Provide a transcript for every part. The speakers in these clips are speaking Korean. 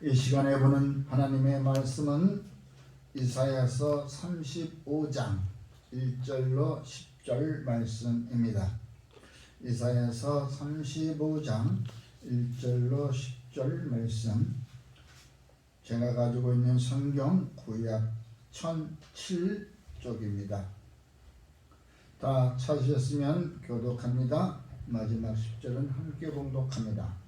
이 시간에 보는 하나님의 말씀은 이사야서 35장 1절로 10절 말씀입니다. 이사야서 35장 1절로 10절 말씀, 제가 가지고 있는 성경 구약 1007쪽입니다. 다 찾으셨으면 교독합니다. 마지막 10절은 함께 봉독합니다.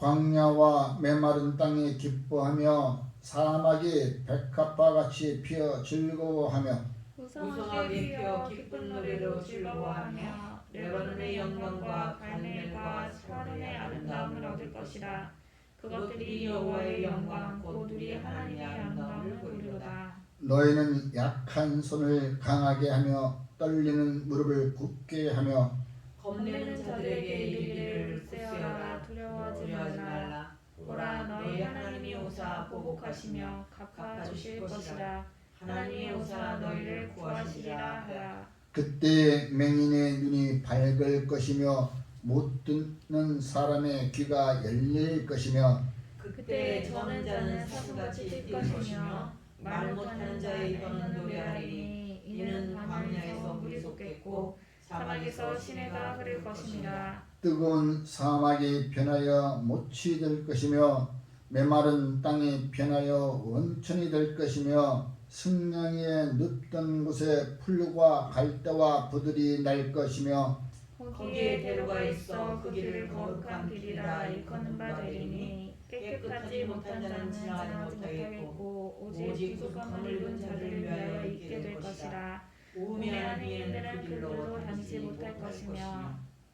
광야와 메마른 땅이 기뻐하며 사막이 백합화 같이 피어 즐거워하며 우성하게 피어 기쁜 노래로 즐거워하며 레바논의 영광과 갈멜과 사론의 아름다움을 얻을 것이라. 그것들이 여호와의 영광 곧 우리 하나님의 아름다움을 보리로다. 너희는 약한 손을 강하게 하며 떨리는 무릎을 굳게 하며 겁내는 자들에게 이르기를 굳세어라, 두려워하지 말라. 보라, 너희 하나님이 오사 보복하시며 갚아주실 것이라. 하나님의 오사 너희를 구하시리라 하라. 그때 맹인의 눈이 밝을 것이며 못 듣는 사람의 귀가 열릴 것이며 그때 저는 자는 사슴같이 뛸 것이며 말 못하는 자의 혀는 노래하리니 이는 광야에서 물이 솟겠고 사막에서 시내가 흐를 것입니다. 뜨거운 사막이 변하여 못이 될 것이며 메마른 땅이 변하여 원천이 될 것이며 승냥이에 눕던 곳에 풀과 갈대와 부들이 날 것이며 거기에 대로가 있어 그 길을 거룩한 길이라 일컫는 바 되리니 깨끗하지 못한 자는 지나가지 못하겠고 오직 구속함을 입은 자들을 위하여 있게 될 것이라. 우매한 이인들은 그 길로 다니지 못할 것이며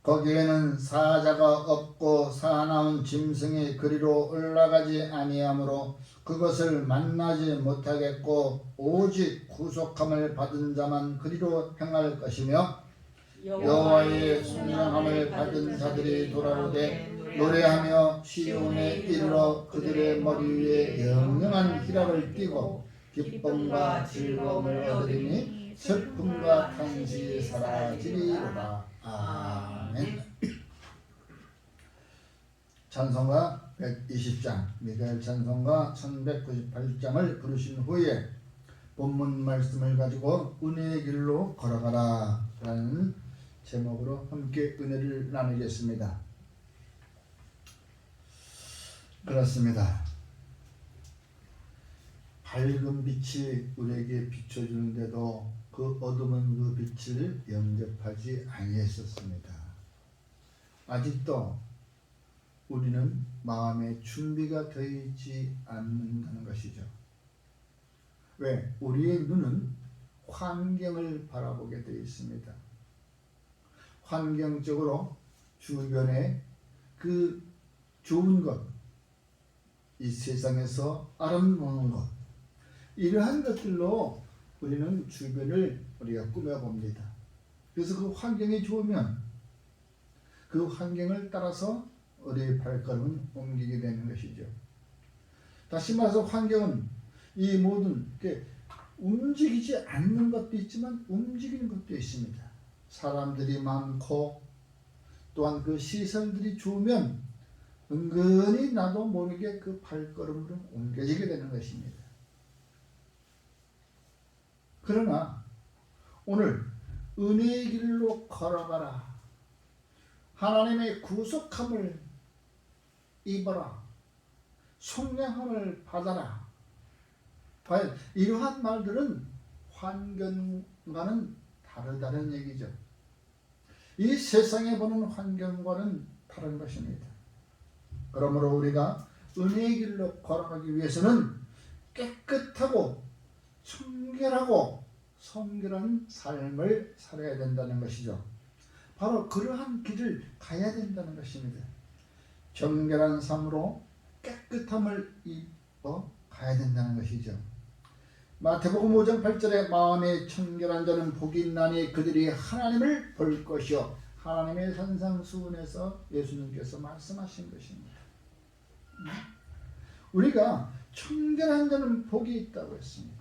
거기에는 사자가 없고 사나운 짐승이 그리로 올라가지 아니하므로 그것을 만나지 못하겠고 오직 구속함을 받은 자만 그리로 행할 것이며 여호와의 순양함을 받은 자들이 돌아오되 노래하며 시온에 이르러 그들의 머리 위에 영영한 희락을 띠고 기쁨과 즐거움을 얻으리니 슬픔과 탄식이 사라지리로다. 아멘. 찬송가 120장 미가엘 찬송가 1198장을 부르신 후에 본문 말씀을 가지고 은혜의 길로 걸어가라 라는 제목으로 함께 은혜를 나누겠습니다. 그렇습니다. 밝은 빛이 우리에게 비춰주는데도 그 어둠은 그 빛을 영접하지 아니했었습니다. 아직도 우리는 마음의 준비가 되어 있지 않는다는 것이죠. 왜? 우리의 눈은 환경을 바라보게 되어 있습니다. 환경적으로 주변에 그 좋은 것, 이 세상에서 아름다운 것, 이러한 것들로 우리는 주변을 우리가 꾸며봅니다. 그래서 그 환경이 좋으면 그 환경을 따라서 우리의 발걸음은 옮기게 되는 것이죠. 다시 말해서 환경은 이 모든 움직이지 않는 것도 있지만 움직이는 것도 있습니다. 사람들이 많고 또한 그 시설들이 좋으면 은근히 나도 모르게 그 발걸음으로 옮겨지게 되는 것입니다. 그러나 오늘 은혜의 길로 걸어가라. 하나님의 구속함을 입어라. 속량함을 받아라. 과연 이러한 말들은 환경과는 다르다는 얘기죠. 이 세상에 보는 환경과는 다른 것입니다. 그러므로 우리가 은혜의 길로 걸어가기 위해서는 깨끗하고 청결하고 성결한 삶을 살아야 된다는 것이죠. 바로 그러한 길을 가야 된다는 것입니다. 정결한 삶으로 깨끗함을 입어 가야 된다는 것이죠. 마태복음 5장 8절에 마음에 청결한 자는 복이 있나니 그들이 하나님을 볼 것이요. 하나님의 산상수훈에서 예수님께서 말씀하신 것입니다. 우리가 청결한 자는 복이 있다고 했습니다.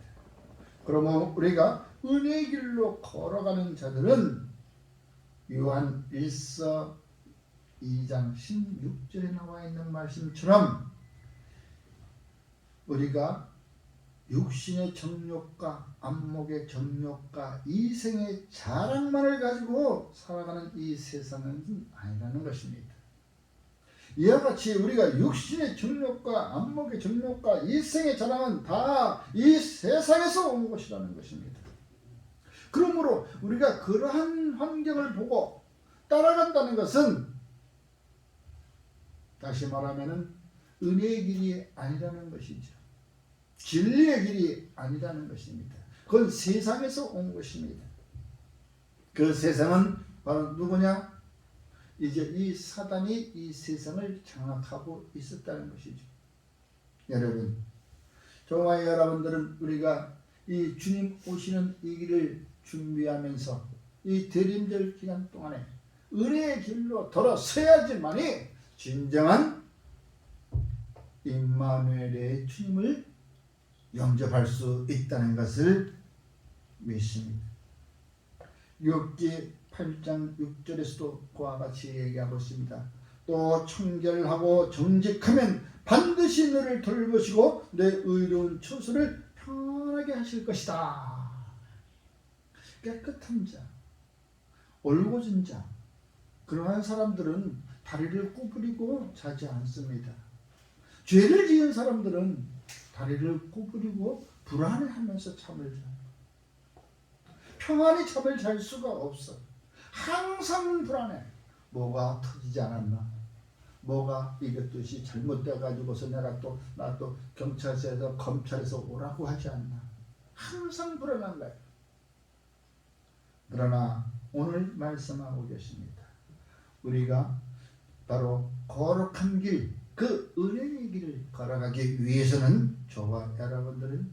그러면 우리가 은혜의 길로 걸어가는 자들은 요한 1서 2장 16절에 나와 있는 말씀처럼 우리가 육신의 정욕과 안목의 정욕과 이생의 자랑만을 가지고 살아가는 이 세상은 아니라는 것입니다. 이와 같이 우리가 육신의 정욕과 안목의 정욕과 이생의 자랑은 다 이 세상에서 온 것이라는 것입니다. 그러므로 우리가 그러한 환경을 보고 따라간다는 것은 다시 말하면 은혜의 길이 아니라는 것이죠. 진리의 길이 아니라는 것입니다. 그건 세상에서 온 것입니다. 그 세상은 바로 누구냐? 이제 이 사단이 이 세상을 장악하고 있었다는 것이죠. 여러분, 저와 여러분들은 우리가 이 주님 오시는 이 길을 준비하면서 이 대림절 기간 동안에 은혜의 길로 돌아서야지만이 진정한 임마누엘의 주님을 영접할 수 있다는 것을 믿습니다. 욥기 8장 6절에서도 그와 같이 얘기하고 있습니다. 또 청결하고 정직하면 반드시 너를 돌보시고 내 의로운 처소를 편하게 하실 것이다. 깨끗한 자, 올곧은 자, 그러한 사람들은 다리를 구부리고 자지 않습니다. 죄를 지은 사람들은 다리를 구부리고 불안해하면서 잠을 자요. 평안히 잠을 잘 수가 없어. 항상 불안해. 뭐가 터지지 않았나? 뭐가 이것도 잘못돼 가지고서 내가 또 경찰서에서 검찰에서 오라고 하지 않나? 항상 불안한 거예요. 그러나 오늘 말씀하고 계십니다. 우리가 바로 거룩한 길, 그 은혜의 길을 걸어가기 위해서는 저와 여러분들은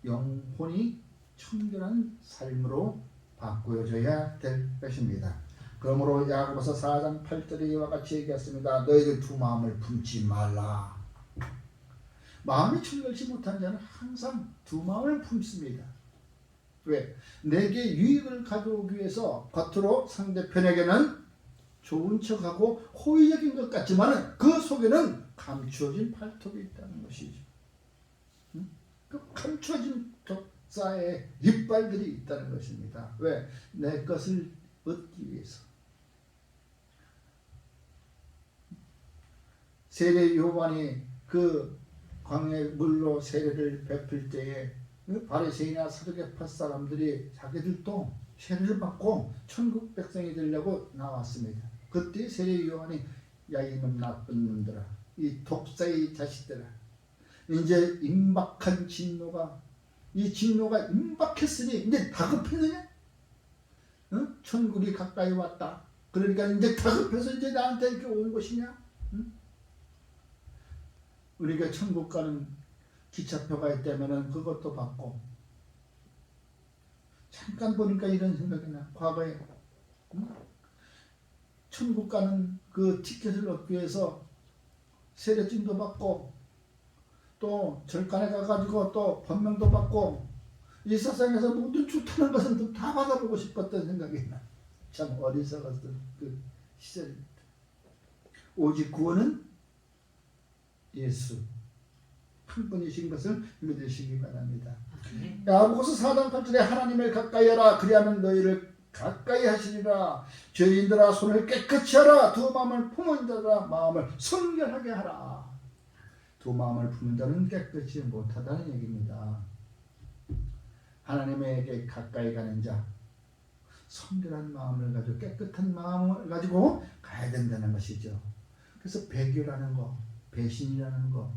영혼이 청결한 삶으로 바꾸어져야 될 것입니다. 그러므로 야고보서 4장 8절에 이와 같이 얘기했습니다. 너희들 두 마음을 품지 말라. 마음이 청결치 못한 자는 항상 두 마음을 품습니다. 왜? 내게 유익을 가져오기 위해서 겉으로 상대편에게는 좋은 척하고 호의적인 것 같지만 그 속에는 감추어진 발톱이 있다는 것이죠. 그 감추어진 독사의 이빨들이 있다는 것입니다. 왜? 내 것을 얻기 위해서. 세례 요한이 그 광야의 물로 세례를 베풀 때에 바리새인이나 사두개파 사람들이 자기들도 세례를 받고 천국 백성이 되려고 나왔습니다. 그때 세례 요한이 야 이놈 나쁜 놈들아, 이 독사의 자식들아, 이제 임박한 진노가 임박했으니 이제 다급해서냐? 응? 천국이 가까이 왔다. 그러니까 이제 다급해서 이제 나한테 이렇게 온 것이냐? 응? 우리가 천국 가는 기차표가 있다면은 그것도 받고, 잠깐 보니까 이런 생각이 나. 과거에 천국 가는 그 티켓을 얻기 위해서 세례증도 받고 또 절간에 가가지고 또 번명도 받고 이 세상에서 모든 좋다는 것은 다 받아보고 싶었던 생각이 나. 참 어리석었던 그 시절입니다. 오직 구원은 예수 한 분이신 것을 믿으시기 바랍니다. 야고보서 4장 8절에 하나님을 가까이 하라. 그리하면 너희를 가까이 하시리라. 죄인들아 손을 깨끗이 하라. 두 마음을 품은 자들아 마음을 성결하게 하라. 두 마음을 품은 자는 깨끗이 못하다는 얘기입니다. 하나님에게 가까이 가는 자, 성결한 마음을 가지고 깨끗한 마음을 가지고 가야 된다는 것이죠. 그래서 배교라는 거, 배신이라는 거,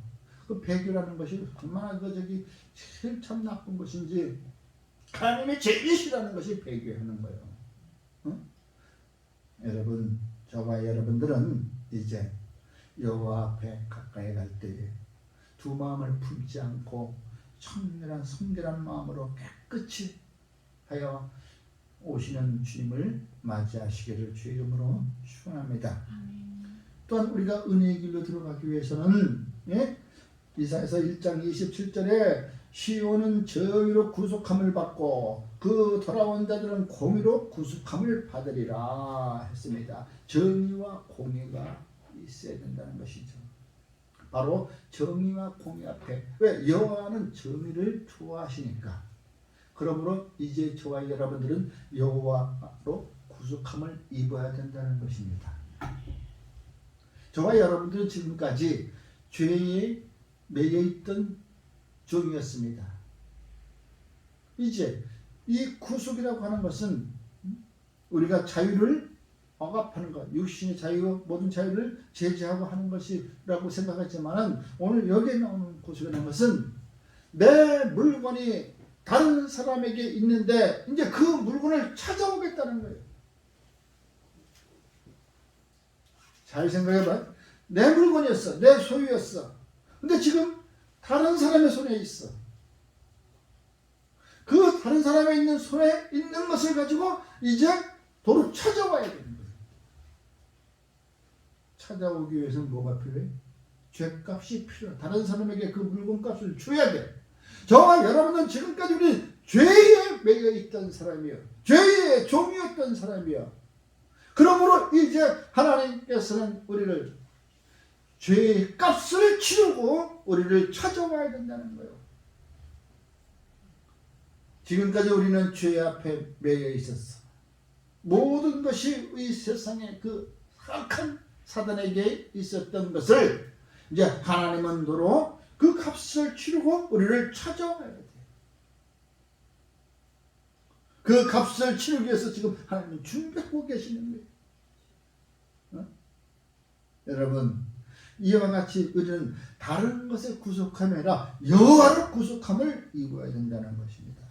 그 배교라는 것이 얼마나 제일 참 나쁜 것인지, 하나님의 제일 싫어하는 것이 배교하는 거예요. 응? 여러분, 저와 여러분들은 이제 여호와 앞에 가까이 갈 때에 두 마음을 품지 않고 청결한 성결한 마음으로 깨끗이 하여 오시는 주님을 맞이하시기를 주의 이름으로 축원합니다. 또한 우리가 은혜의 길로 들어가기 위해서는 이사야서 1장 27절에 시온은 정의로 구속함을 받고 그 돌아온 자들은 공의로 구속함을 받으리라 했습니다. 정의와 공의가 있어야 된다는 것이죠. 바로 정의와 공의 앞에, 왜? 여호와는 정의를 좋아하시니까. 그러므로 이제 저와 여러분들은 여호와로 구속함을 입어야 된다는 것입니다. 저와 여러분들은 지금까지 죄에 매여있던 종이었습니다. 이제 이 구속이라고 하는 것은 우리가 자유를 억압하는 것, 육신의 자유, 모든 자유를 제지하고 하는 것이라고 생각했지만 오늘 여기에 나오는 구속이라는 것은 내 물건이 다른 사람에게 있는데 이제 그 물건을 찾아오겠다는 거예요. 잘 생각해봐. 내 물건이었어. 내 소유였어. 근데 지금 다른 사람의 손에 있어. 그 다른 사람의 있는 손에 있는 것을 가지고 이제 도로 찾아와야 되는 거예요. 찾아오기 위해서는 뭐가 필요해? 죄값이 필요해. 다른 사람에게 그 물건값을 줘야 돼. 저와 여러분은 지금까지 우리 죄에 매여 있던 사람이요. 죄의 종이었던 사람이요. 그러므로 이제 하나님께서는 우리를 죄의 값을 치르고 우리를 찾아와야 된다는 거예요. 지금까지 우리는 죄 앞에 매여 있었어. 모든 것이 이 세상에 그 악한 사단에게 있었던 것을 이제 하나님은 도로 그 값을 치르고 우리를 찾아와야 돼. 그 값을 치르기 위해서 지금 하나님은 준비하고 계시는 거예요. 여러분, 이와 같이 우리는 다른 것에 구속함이 아니라 여호와를 구속함을 입어야 된다는 것입니다.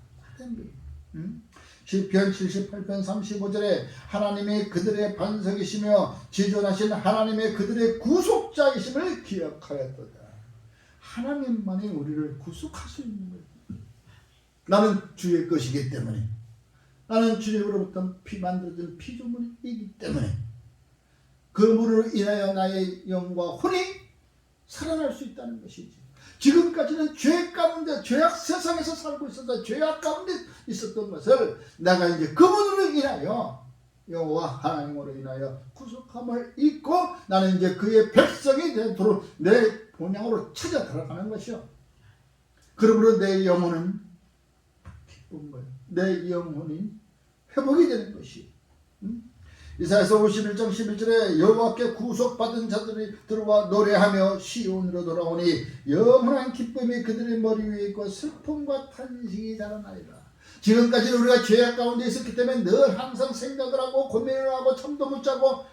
시편 78편 35절에 하나님이 그들의 반석이시며 지존하신 하나님의 그들의 구속자이심을 기억하였도다. 하나님만이 우리를 구속할 수 있는 거예요. 나는 주의 것이기 때문에, 나는 주님으로부터 만들어진 피조물이기 때문에 그 물을 인하여 나의 영과 혼이 살아날 수 있다는 것이지. 지금까지는 죄 가운데, 죄악 세상에서 살고 있었다. 죄악 가운데 있었던 것을 내가 이제 그분으로 인하여, 여호와 하나님으로 인하여 구속함을 입고 나는 이제 그의 백성이 되도록 내 본향으로 찾아 들어가는 것이요. 그러므로 내 영혼은 기쁜 거예요. 내 영혼이 회복이 되는 것이. 이사야서 51장 11절에 여호와께 구속받은 자들이 들어와 노래하며 시온으로 돌아오니 영원한 기쁨이 그들의 머리 위에 있고 슬픔과 탄식이 자라나리라. 지금까지는 우리가 죄악 가운데 있었기 때문에 늘 항상 생각을 하고 고민을 하고 잠도 못 자고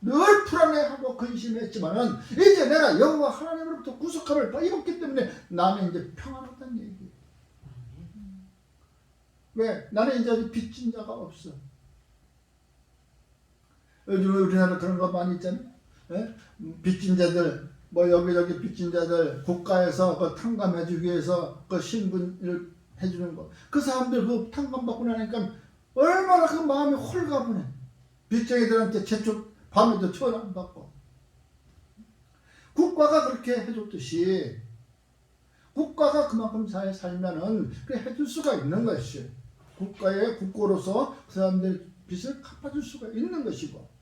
늘 불안해하고 근심했지만은 이제 내가 여호와 하나님으로부터 구속함을 입었기 때문에 나는 이제 평안하다는 얘기예요. 왜? 나는 이제 빚진 자가 없어. 요즘 우리나라 그런 거 많이 있잖아요. 예? 빚진 자들, 뭐 여기저기 빚진 자들 국가에서 그 탕감해주기 위해서 그 신분을 해주는 거. 그 사람들 그 탕감받고 나니까 얼마나 그 마음이 홀가분해. 빚쟁이들한테 재촉 밤에도 전화 안 받고. 국가가 그렇게 해줬듯이 국가가 그만큼 잘 살면은 그 해줄 수가 있는 것이. 국가의 국고로서 그 사람들 빚을 갚아줄 수가 있는 것이고.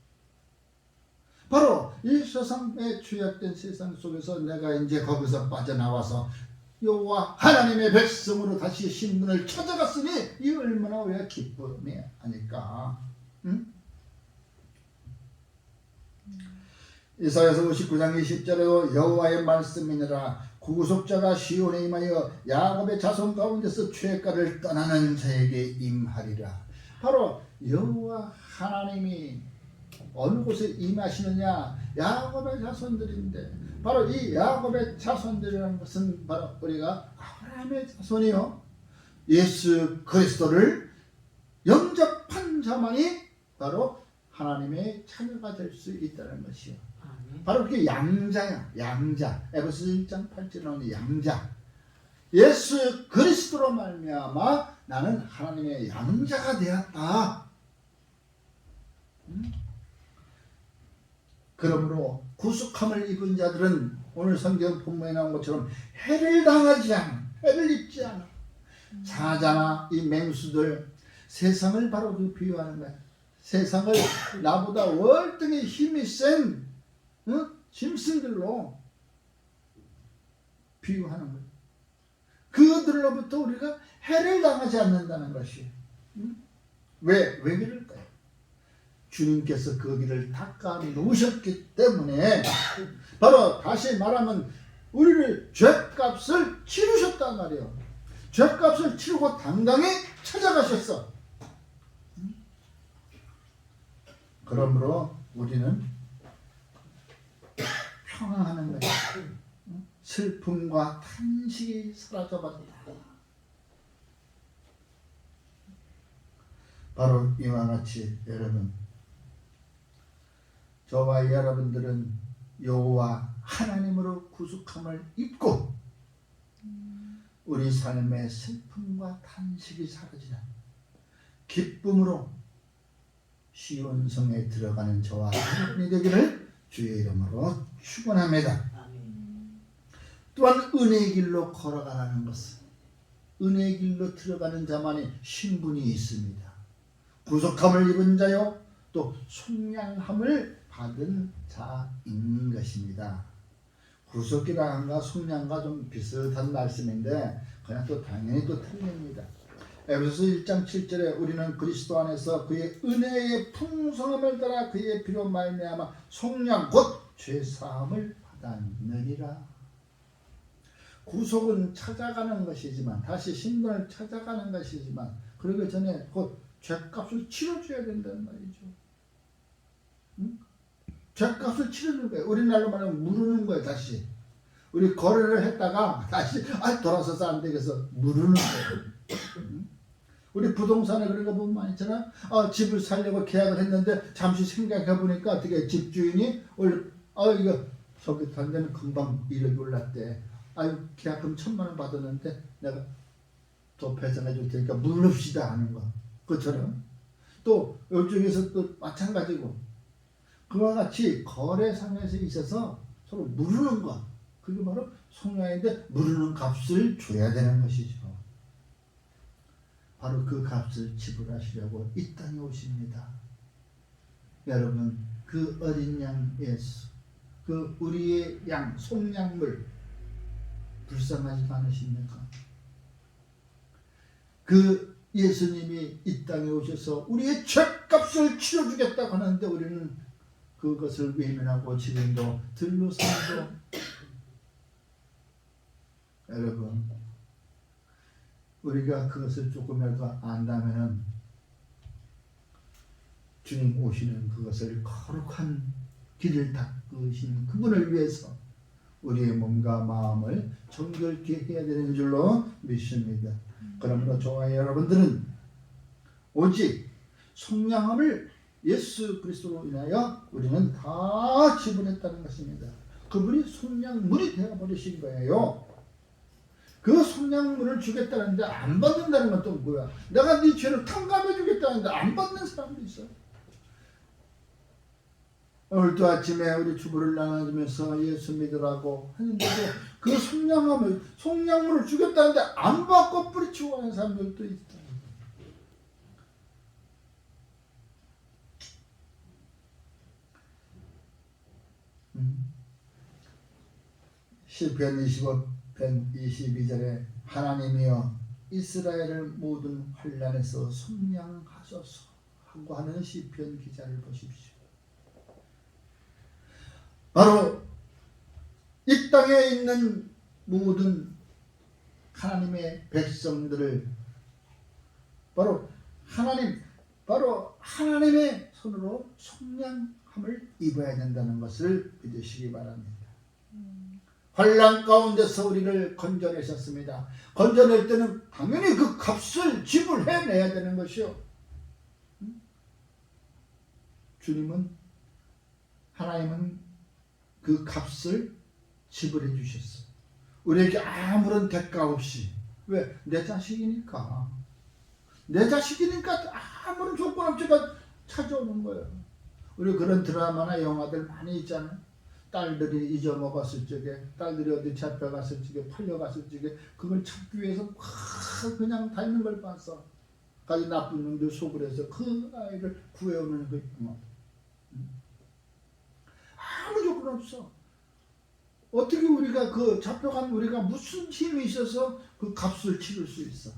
바로 이 세상의 죄악된 세상 속에서 내가 이제 거기서 빠져나와서 여호와 하나님의 백성으로 다시 신분을 찾아갔으니 이 얼마나 우리가 기쁨이 아닐까. 응? 이사야서 59장 20절에도 여호와의 말씀이니라 구속자가 시온에 임하여 야곱의 자손 가운데서 죄가를 떠나는 자에게 임하리라. 바로 여호와 하나님이 어느 곳에 임하시느냐? 야곱의 자손들인데, 바로 이 야곱의 자손들이라는 것은 바로 우리가 아브라함의 자손이요, 예수 그리스도를 영접한 자만이 바로 하나님의 자녀가 될 수 있다는 것이요. 바로 그게 양자야. 양자. 에베소 1장 8절에 나오는 양자. 예수 그리스도로 말미암아 나는 하나님의 양자가 되었다. 그러므로 구속함을 입은 자들은 오늘 성경 본문에 나온 것처럼 해를 당하지 않아. 해를 입지 않아. 사자나 이 맹수들 세상을 바로 그 비유하는 거야. 세상을 나보다 월등히 힘이 센 짐승들로 비유하는 거예요. 그들로부터 우리가 해를 당하지 않는다는 것이. 왜 그럴까요? 주님께서 그 길을 닦아 놓으셨기 때문에 바로 다시 말하면 우리를 죄값을 치르셨단 말이에요. 죄값을 치르고 당당히 찾아가셨어. 그러므로 우리는 평안하는 거예요. 슬픔과 탄식이 사라져버린다. 바로 이와 같이 여러분, 저와 여러분들은 여호와 하나님으로 구속함을 입고 우리 삶의 슬픔과 탄식이 사라지는 기쁨으로 시온성에 들어가는 저와 여러분이 되기를 주의 이름으로 축원합니다. 또한 은혜의 길로 걸어가라는 것은 은혜의 길로 들어가는 자만이 신분이 있습니다. 구속함을 입은 자요 또 속량함을 받은 자인 것입니다. 구속이랑과 속량과 좀 비슷한 말씀인데 그냥 또 당연히 또 틀립니다. 에베소서 1장 7절에 우리는 그리스도 안에서 그의 은혜의 풍성함을 따라 그의 피로 말미암아 속량 곧 죄사함을 받았느니라. 구속은 찾아가는 것이지만 다시 신분을 찾아가는 것이지만 그러기 전에 곧 죄값을 치러줘야 된다는 말이죠. 응? 죄값을 치르는 거예요. 우리나라로 말하면 무르는 거예요. 다시 우리 거래를 했다가 다시 돌아서서 안 되겠어 무르는 거예요. 우리 부동산에 그런 거 보면 많이 있잖아. 집을 살려고 계약을 했는데 잠시 생각해 보니까 어떻게 집주인이 이거 저기 단 데는 금방 1억이 올랐대. 계약금 1,000만 원 받았는데 내가 더 배상해 줄 테니까 물읍시다 하는 거. 그처럼 또 이쪽에서 또 마찬가지고 그와 같이 거래상에서 있어서 서로 무르는 거. 그게 바로 속량인데 무르는 값을 줘야 되는 것이죠. 바로 그 값을 지불하시려고 이 땅에 오십니다. 여러분 그 어린 양 예수 그 우리의 양 속량물 불쌍하지 않으십니까? 그 예수님이 이 땅에 오셔서 우리의 죄값을 치러주겠다고 하는데 우리는 그것을 외면하고 지금도 들로 살고 여러분 우리가 그것을 조금이라도 안다면은 주님 오시는 그것을 거룩한 길을 닦으신 그분을 위해서 우리의 몸과 마음을 정결케 해야 되는 줄로 믿습니다. 그러므로 저와 여러분들은 오직 속량함을 예수 그리스도로 인하여 우리는 다 지불했다는 것입니다. 그분이 속량물이 되어버리신 거예요. 그 속량물을 주겠다는데 안 받는다는 건 또 뭐야? 내가 네 죄를 탕감해 주겠다는데 안 받는 사람도 있어. 오늘도 아침에 우리 주부를 나눠주면서 예수 믿으라고 하는데도 그 속량물을 주겠다는데 안 받고 뿌리치고 하는 사람들도 있다. 시편 25편 22절에 하나님이여 이스라엘을 모든 환난에서 속량하소서 하고 하는 시편 기자를 보십시오. 바로 이 땅에 있는 모든 하나님의 백성들을 바로 하나님의 손으로 속량함을 입어야 된다는 것을 믿으시기 바랍니다. 환난 가운데서 우리를 건져내셨습니다. 건져낼 때는 당연히 그 값을 지불해내야 되는 것이요. 하나님은 그 값을 지불해 주셨어요. 우리에게 아무런 대가 없이. 왜? 내 자식이니까. 내 자식이니까 아무런 조건 없이 찾아오는 거예요. 우리 그런 드라마나 영화들 많이 있잖아요. 딸들이 잊어먹었을 적에, 딸들이 어디 잡혀갔을 적에, 팔려갔을 적에 그걸 찾기 위해서 막 그냥 다니는 걸 봤어. 가지 나쁜 놈들 속을 해서 그 아이를 구해오는 그 아무 조건 없어. 어떻게 우리가 그 잡혀간 우리가 무슨 힘이 있어서 그 값을 치를 수 있어?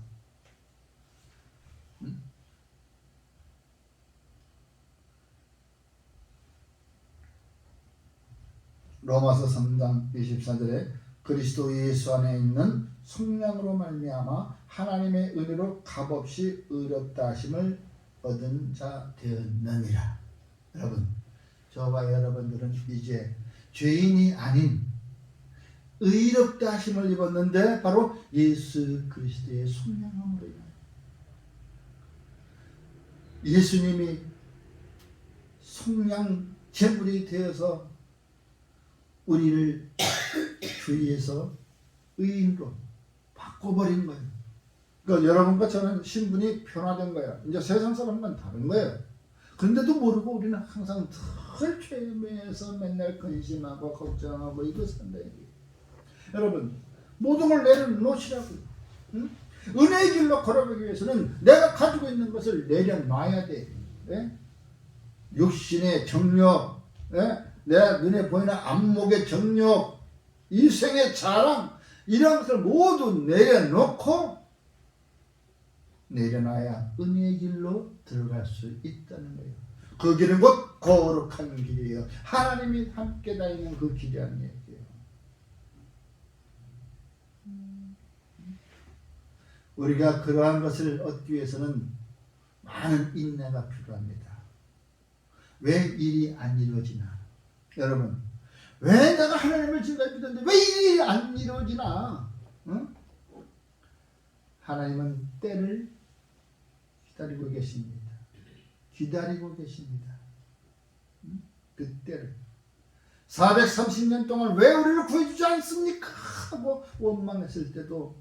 응? 로마서 3장 24절에 그리스도 예수 안에 있는 성령으로 말미암아 하나님의 은혜로 값없이 의롭다 하심을 얻은 자 되었느니라. 여러분, 저와 여러분들은 이제 죄인이 아닌 의롭다 하심을 입었는데 바로 예수 그리스도의 성령으로 인하여 예수님이 성령 제물이 되어서 우리를 주위에서 의인으로 바꿔버린 거예요. 그러니까 여러분과 저는 신분이 변화된 거예요. 이제 세상 사람과는 다른 거예요. 그런데도 모르고 우리는 항상 덜 죄에서 맨날 근심하고 걱정하고 이거 산다. 여러분, 모든 걸 내려놓으시라고요. 응? 은혜의 길로 걸어가기 위해서는 내가 가지고 있는 것을 내려놔야 돼. 예? 육신의 정욕, 예? 내 눈에 보이는 안목의 정욕, 이생의 자랑, 이런 것을 모두 내려놓고 내려놔야 은혜의 길로 들어갈 수 있다는 거예요. 그 길은 곧 거룩한 길이에요. 하나님이 함께 다니는 그 길이라는 얘기예요. 우리가 그러한 것을 얻기 위해서는 많은 인내가 필요합니다. 왜 일이 안 이루어지나? 여러분, 왜 내가 하나님을 지금까지 믿었는데 왜 일이 안 이루어지나? 응? 하나님은 때를 기다리고 계십니다. 기다리고 계십니다. 응? 그 때를 430년 동안 왜 우리를 구해주지 않습니까? 하고 원망했을 때도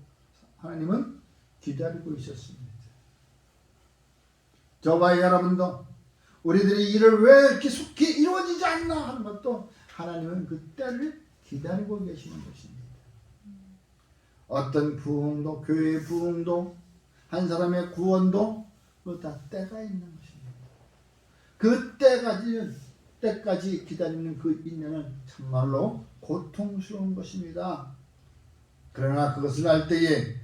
하나님은 기다리고 있었습니다. 저와 여러분도 우리들의 일을 왜 이렇게 속히 이루어지지 않나 하는 것도 하나님은 그 때를 기다리고 계시는 것입니다. 어떤 부흥도, 교회의 부흥도, 한 사람의 구원도 다 때가 있는 것입니다. 그 때까지 기다리는 그 인내는 참말로 고통스러운 것입니다. 그러나 그것을 알 때에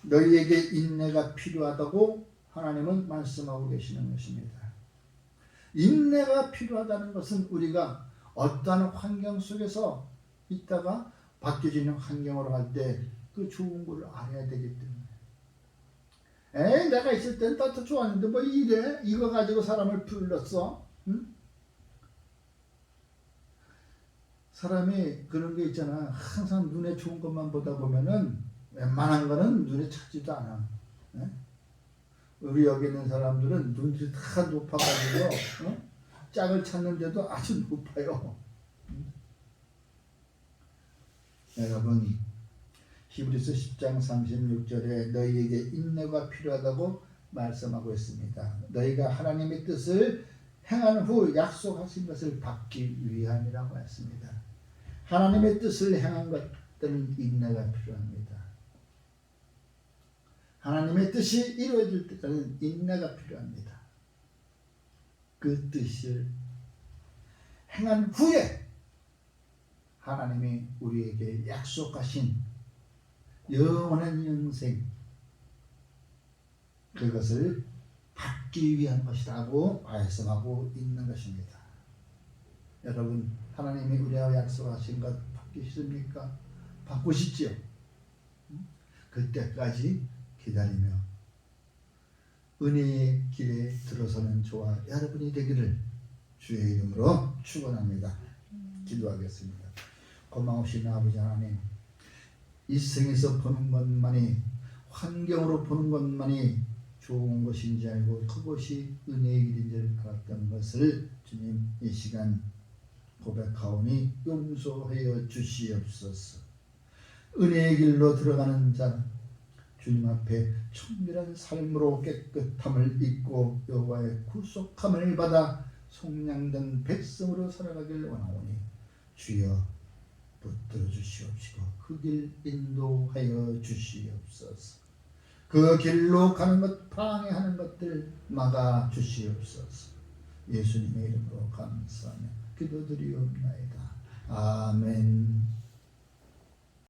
너희에게 인내가 필요하다고 하나님은 말씀하고 계시는 것입니다. 인내가 필요하다는 것은 우리가 어떠한 환경 속에서 있다가 바뀌어지는 환경으로 갈 때 그 좋은 걸 알아야 되기 때문에 내가 있을 땐 다 좋았는데 뭐 이래? 이거 가지고 사람을 불렀어? 응? 사람이 그런 게 있잖아. 항상 눈에 좋은 것만 보다 보면은 웬만한 거는 눈에 차지도 않아. 네? 우리 여기 있는 사람들은 눈이 다 높아가지고 짝을 찾는데도 아주 높아요. 여러분, 히브리서 10장 36절에 너희에게 인내가 필요하다고 말씀하고 있습니다. 너희가 하나님의 뜻을 행한 후 약속하신 것을 받기 위함이라고 했습니다. 하나님의 뜻을 행한 것들은 인내가 필요합니다. 하나님의 뜻이 이루어질 때까지는 인내가 필요합니다. 그 뜻을 행한 후에 하나님이 우리에게 약속하신 영원한 영생, 그것을 받기 위한 것이라고 말씀하고 있는 것입니다. 여러분, 하나님이 우리와 약속하신 것 받기 싫습니까? 받고 싶지요? 그때까지 기다리며 은혜의 길에 들어서는 저와 여러분이 되기를 주의 이름으로 축원합니다. 기도하겠습니다. 고마우신 아버지 하나님, 이 생에서 보는 것만이, 환경으로 보는 것만이 좋은 것인지 알고 그것이 은혜의 길인 줄 알았던 것을 주님 이 시간 고백하오니 용서하여 주시옵소서. 은혜의 길로 들어가는 자, 주님 앞에 청결한 삶으로 깨끗함을 입고 여호와의 구속함을 받아 속량된 백성으로 살아가길 원하오니 주여 붙들어 주시옵시고 그 길 인도하여 주시옵소서. 그 길로 가는 것 방해하는 것들 막아 주시옵소서. 예수님의 이름으로 감사하며 기도드리옵나이다. 아멘.